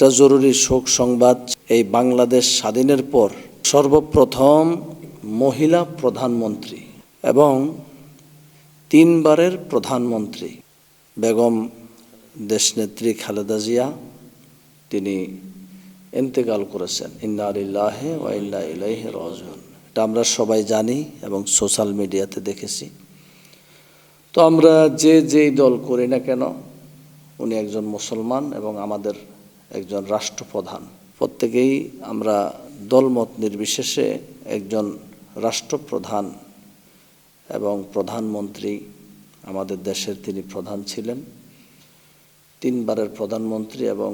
একটা জরুরি শোক সংবাদ। এই বাংলাদেশ স্বাধীনের পর সর্বপ্রথম মহিলা প্রধানমন্ত্রী এবং 3 বারের প্রধানমন্ত্রী বেগম দেশনেত্রী খালেদা জিয়া তিনি ইন্তেকাল করেছেন। ইন্না লিল্লাহি ওয়া ইন্না ইলাইহি রাজিউন। এটা আমরা সবাই জানি এবং সোশ্যাল মিডিয়াতে দেখেছি। তো আমরা যেই দল করি না কেন, উনি একজন মুসলমান এবং আমাদের একজন রাষ্ট্রপ্রধান। প্রত্যেকেই আমরা দলমত নির্বিশেষে একজন রাষ্ট্রপ্রধান এবং প্রধানমন্ত্রী, আমাদের দেশের তিনি প্রধান ছিলেন, 3 বারের প্রধানমন্ত্রী এবং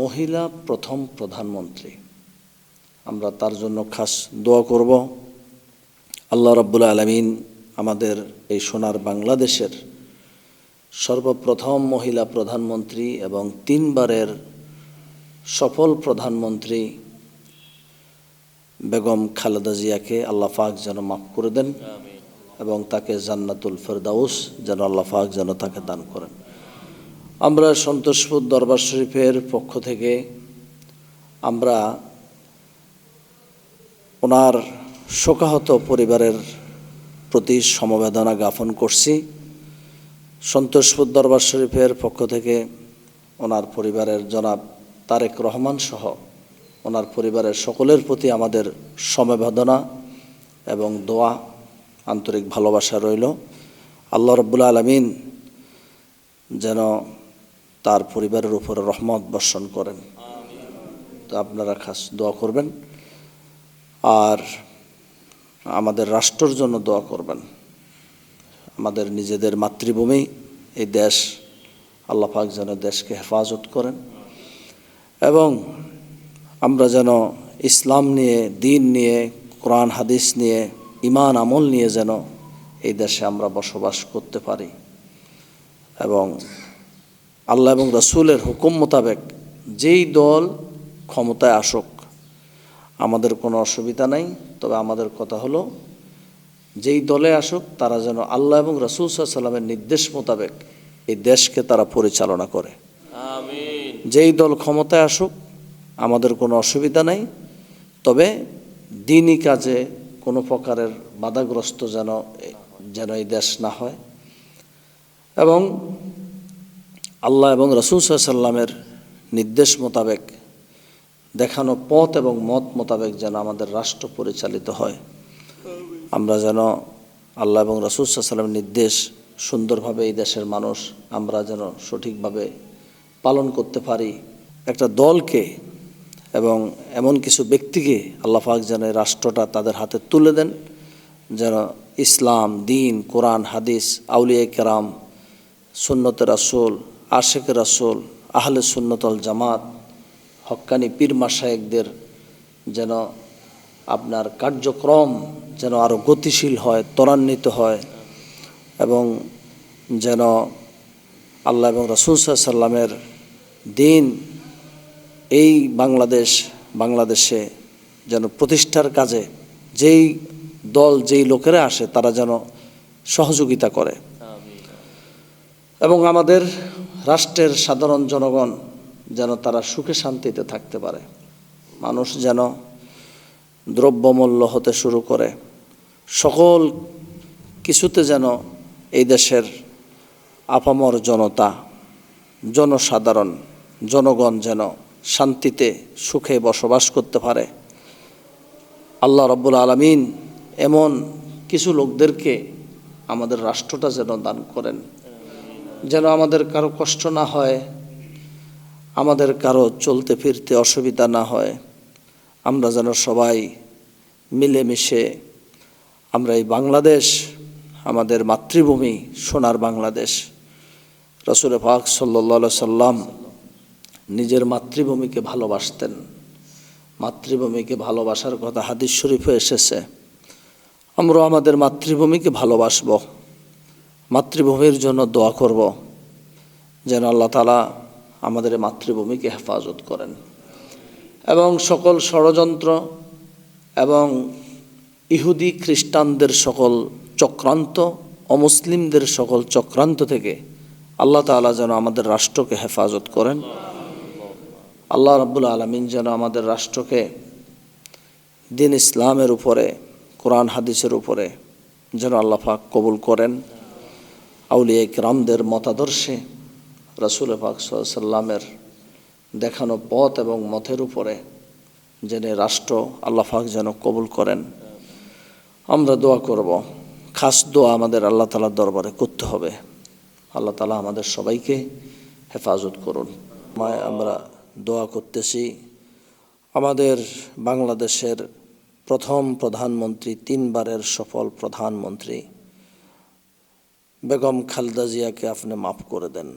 মহিলা প্রথম প্রধানমন্ত্রী। আমরা তার জন্য খাস দোয়া করব। আল্লাহ রাব্বুল আলামিন আমাদের এই সোনার বাংলাদেশের সর্বপ্রথম মহিলা প্রধানমন্ত্রী এবং 3 বারের সফল প্রধানমন্ত্রী বেগম খালেদা জিয়াকে আল্লাহ পাক যেন মাফ করে দেন এবং তাকে জান্নাতুল ফেরদাউস যেন আল্লাহ পাক যেন তাকে দান করেন। আমরা সন্তোষপুর দরবার শরীফের পক্ষ থেকে আমরা ওনার শোকাহত পরিবারের প্রতি সমবেদনা জ্ঞাপন করছি। সন্তোষপুর দরবার শরীফের পক্ষ থেকে ওনার পরিবারের জনাব তারেক রহমান সহ ওনার পরিবারের সকলের প্রতি আমাদের সমবেদনা এবং দোয়া, আন্তরিক ভালোবাসা রইল। আল্লাহ রাব্বুল আলামিন যেন তার পরিবারের উপর রহমত বর্ষণ করেন। তো আপনারা খাস দোয়া করবেন আর আমাদের রাষ্ট্রের জন্য দোয়া করবেন। আমাদের নিজেদের মাতৃভূমি এই দেশ, আল্লাহ পাক যেন দেশকে হেফাজত করেন এবং আমরা যেন ইসলাম নিয়ে, দ্বীন নিয়ে, কোরআন হাদিস নিয়ে, ঈমান আমল নিয়ে যেন এই দেশে আমরা বসবাস করতে পারি এবং আল্লাহ এবং রাসূলের হুকুম মোতাবেক যেই দল ক্ষমতায় আসুক আমাদের কোনো অসুবিধা নাই। তবে আমাদের কথা হলো যেই দলে আসুক তারা যেন আল্লাহ এবং রাসূল সাল্লাল্লাহু আলাইহি ওয়াসাল্লামের নির্দেশ মোতাবেক এই দেশকে তারা পরিচালনা করে। আমিন। যেই দল ক্ষমতায় আসুক আমাদের কোনো অসুবিধা নাই, তবে দ্বীনি কাজে কোনো প্রকারের বাধাগ্রস্ত যেন এই দেশ না হয় এবং আল্লাহ এবং রাসূল সাল্লাল্লাহু আলাইহি ওয়াসাল্লামের নির্দেশ মোতাবেক দেখানো পথ এবং মত মোতাবেক যেন আমাদের রাষ্ট্র পরিচালিত হয়। আমরা যেন আল্লাহ এবং রাসূল সাল্লাল্লাহু আলাইহি ওয়াসাল্লামের নির্দেশ সুন্দরভাবে এই দেশের মানুষ আমরা যেন সঠিকভাবে পালন করতে পারি। একটা দলকে এবং এমন কিছু ব্যক্তিকে আল্লাহ পাক যেন এই রাষ্ট্রটা তাদের হাতে তুলে দেন, যেন ইসলাম, দ্বীন, কোরআন, হাদিস, আউলিয়া কেরাম, সুন্নতে রাসূল, আশিকে রাসূল, আহলে সুন্নাত ওয়াল জামাত, হক্কানি পীর মাশায়েখদের যেন আপনার কার্যক্রম যেন আরও গতিশীল হয়, ত্বরান্বিত হয় এবং যেন আল্লাহ এবং রাসূল সাল্লাল্লাহু আলাইহি ওয়াসাল্লামের দ্বীন এই বাংলাদেশে যেন প্রতিষ্ঠার কাজে যেই দল, যেই লোকেরা আসে তারা যেন সহযোগিতা করে এবং আমাদের রাষ্ট্রের সাধারণ জনগণ যেন তারা সুখে শান্তিতে থাকতে পারে। মানুষ যেন দ্রব্যমূল্য হতে শুরু করে সকল কিছুতে যেন এই দেশের আপামর জনতা, জনসাধারণ, জনগণ যেন শান্তিতে সুখে বসবাস করতে পারে। আল্লাহ রাব্বুল আলামিন এমন কিছু লোকদেরকে আমাদের রাষ্ট্রটা যেন দান করেন, যেন আমাদের কারো কষ্ট না হয়, আমাদের কারো চলতে ফিরতে অসুবিধা না হয়। আমরা যেন সবাই মিলেমিশে আমরা এই বাংলাদেশ, আমাদের মাতৃভূমি, সোনার বাংলাদেশ, রাসূল পাক সাল্লাল্লাহু আলাইহি সাল্লাম নিজের মাতৃভূমিকে ভালোবাসতেন। মাতৃভূমিকে ভালোবাসার কথা হাদিস শরীফে এসেছে। আমরা আমাদের মাতৃভূমিকে ভালোবাসব, মাতৃভূমির জন্য দোয়া করব যেন আল্লাহ তাআলা আমাদের মাতৃভূমিকে হেফাজত করেন এবং সকল ষড়যন্ত্র এবং ইহুদি খ্রিস্টানদের সকল চক্রান্ত, অমুসলিমদের সকল চক্রান্ত থেকে আল্লাহ তাআলা যেন আমাদের রাষ্ট্রকে হেফাজত করেন। আল্লাহ রাব্বুল আলামিন যেন আমাদের রাষ্ট্রকে দিন ইসলামের উপরে, কোরআন হাদিসের উপরে যেন আল্লাহ পাক কবুল করেন। আউলিয়া কিরামদের মতাদর্শে রাসূল পাক সাল্লাল্লাহু আলাইহি সাল্লামের দেখানো পথ এবং মতের উপরে যেন রাষ্ট্র আল্লাহ পাক যেন কবুল করেন। আমরা দোয়া করব, খাস দোয়া আমাদের আল্লাহ তাআলার দরবারে করতে হবে। আল্লাহ তাআলা আমাদের সবাইকে হেফাজত করুন। আমরা দোয়া করতেছি আমাদের বাংলাদেশের প্রথম প্রধানমন্ত্রী, 3 বারের সফল প্রধানমন্ত্রী বেগম খালেদা জিয়াকে আপনি মাফ করে দেন।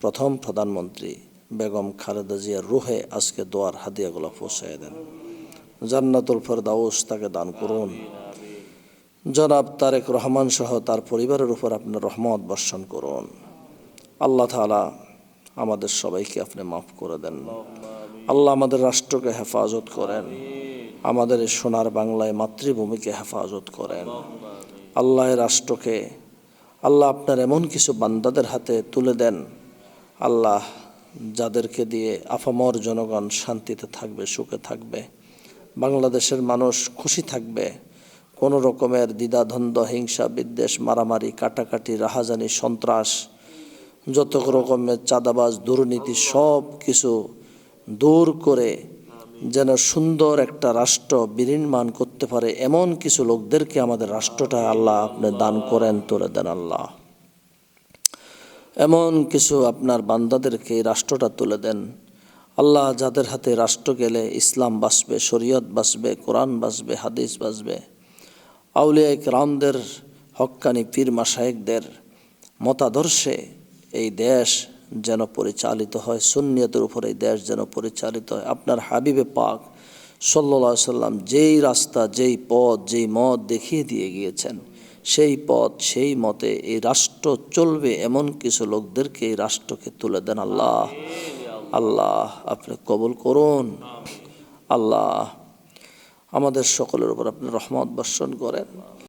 প্রথম প্রধানমন্ত্রী বেগম খালেদা জিয়ার রুহে আজকে দোয়ার হাদিয়াগুলো পৌঁছায় দেন। জান্নাতুল ফেরদাউস তাকে দান করুন। জনাব তারেক রহমান সহ তার পরিবারের উপর আপনি রহমত বর্ষণ করুন। আল্লাহ তাআলা আমাদের সবাইকে আপনি মাফ করে দেন। আল্লাহ আমাদের রাষ্ট্রকে হেফাজত করেন। আমাদের এই সোনার বাংলায় মাতৃভূমিকে হেফাজত করেন। আল্লাহ রাষ্ট্রকে আল্লাহ আপনার এমন কিছু বান্দাদের হাতে তুলে দেন আল্লাহ, যাদেরকে দিয়ে আপামর জনগণ শান্তিতে থাকবে, সুখে থাকবে, বাংলাদেশের মানুষ খুশি থাকবে। কোনো রকমের দ্বিধাদ্বন্দ্ব, হিংসা, বিদ্বেষ, মারামারি, কাটাকাটি, রাহাজানি, সন্ত্রাস, যত রকমের চাঁদাবাজ, দুর্নীতি সব কিছু দূর করে যেন সুন্দর একটা রাষ্ট্র বিনির্মাণ করতে পারে এমন কিছু লোকদেরকে আমাদের রাষ্ট্রটা আল্লাহ আপনি দান করেন, তুলে দেন। আল্লাহ এমন কিছু আপনার বান্দাদেরকে এই রাষ্ট্রটা তুলে দেন আল্লাহ, যাদের হাতে রাষ্ট্র গেলে ইসলাম বাঁচবে, শরীয়ত বাঁচবে, কোরআন বাঁচবে, হাদিস বাঁচবে। আউলিয়া কিরামদের, হক্কানি পীর মাশায়েখদের মতাদর্শে এই দেশ যেন পরিচালিত হয়, সুন্নিয়তের উপর এই দেশ যেন পরিচালিত হয়। আপনার হাবিবে পাক সাল্লাল্লাহু আলাইহি সাল্লাম যেই রাস্তা, যেই পথ, যেই মত দেখিয়ে দিয়ে গিয়েছেন, সেই পথ সেই মতে এই রাষ্ট্র চলবে এমন কিছু লোকদেরকে এই রাষ্ট্রকে তুলে দেন। আল্লাহ আল্লাহ আপনি কবুল করুন। আল্লাহ আমাদের সকলের উপর আপনি রহমত বর্ষণ করেন।